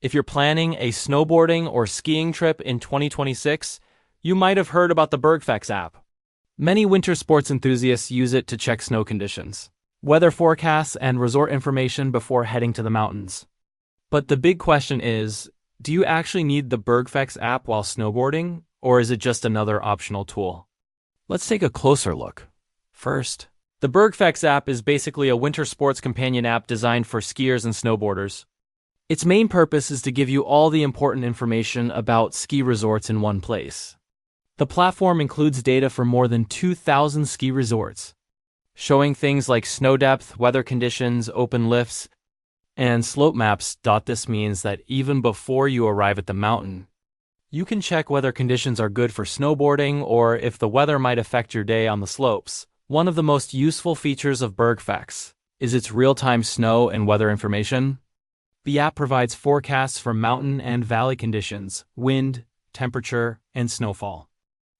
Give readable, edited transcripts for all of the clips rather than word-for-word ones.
If you're planning a snowboarding or skiing trip in 2026, you might have heard about the Bergfex app. Many winter sports enthusiasts use it to check snow conditions, weather forecasts, and resort information before heading to the mountains. But the big question is, do you actually need the Bergfex app while snowboarding, or is it just another optional tool? Let's take a closer look. First, the Bergfex app is basically a winter sports companion app designed for skiers and snowboarders. Its main purpose is to give you all the important information about ski resorts in one place. The platform includes data for more than 2,000 ski resorts, showing things like snow depth, weather conditions, open lifts, and slope maps. This means that even before you arrive at the mountain, you can check whether conditions are good for snowboarding or if the weather might affect your day on the slopes. One of the most useful features of Bergfex is its real-time snow and weather information. The app provides forecasts for mountain and valley conditions, wind, temperature, and snowfall.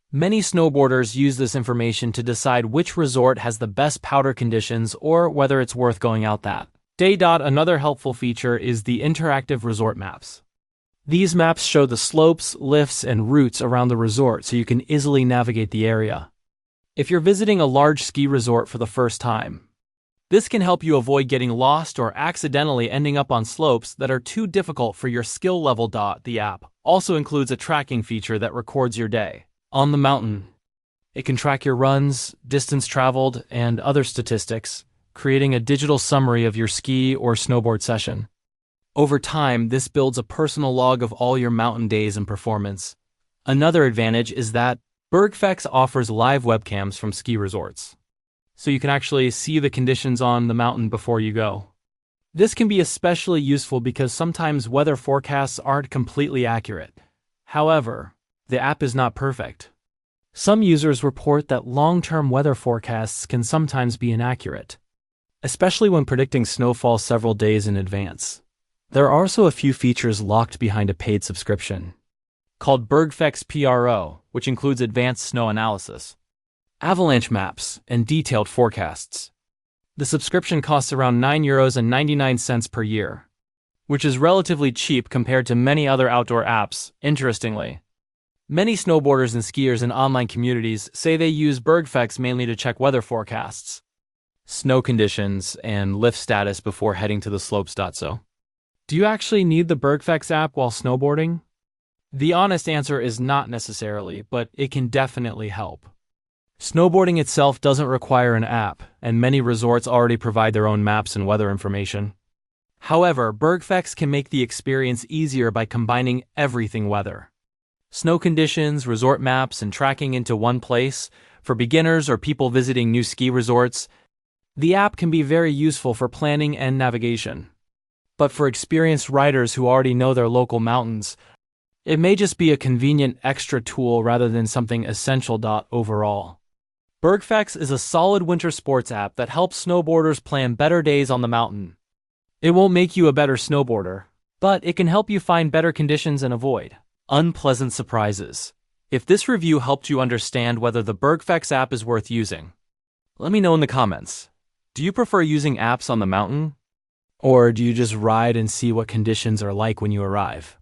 Many snowboarders use this information to decide which resort has the best powder conditions or whether it's worth going out that day. Another helpful feature is the interactive resort maps. These maps show the slopes, lifts, and routes around the resort so you can easily navigate the area. If you're visiting a large ski resort for the first time, this can help you avoid getting lost or accidentally ending up on slopes that are too difficult for your skill level. The app also includes a tracking feature that records your day on the mountain. It can track your runs, distance traveled, and other statistics, creating a digital summary of your ski or snowboard session. Over time, this builds a personal log of all your mountain days and performance. Another advantage is that Bergfex offers live webcams from ski resorts, so you can actually see the conditions on the mountain before you go. This can be especially useful because sometimes weather forecasts aren't completely accurate. However, the app is not perfect. Some users report that long-term weather forecasts can sometimes be inaccurate, especially when predicting snowfall several days in advance. There are also a few features locked behind a paid subscription, called Bergfex Pro, which includes advanced snow analysis, avalanche maps, and detailed forecasts. The subscription costs around €9.99 per year, which is relatively cheap compared to many other outdoor apps. Interestingly, many snowboarders and skiers in online communities say they use Bergfex mainly to check weather forecasts, snow conditions, and lift status before heading to the slopes. So, do you actually need the Bergfex app while snowboarding? The honest answer is not necessarily, but it can definitely help. Snowboarding itself doesn't require an app, and many resorts already provide their own maps and weather information. However, Bergfex can make the experience easier by combining everything: weather, snow conditions, resort maps, and tracking into one place. For beginners or people visiting new ski resorts, the app can be very useful for planning and navigation. But for experienced riders who already know their local mountains, it may just be a convenient extra tool rather than something essential. Overall, Bergfex is a solid winter sports app that helps snowboarders plan better days on the mountain. It won't make you a better snowboarder, but it can help you find better conditions and avoid unpleasant surprises. If this review helped you understand whether the Bergfex app is worth using, let me know in the comments. Do you prefer using apps on the mountain? Or do you just ride and see what conditions are like when you arrive?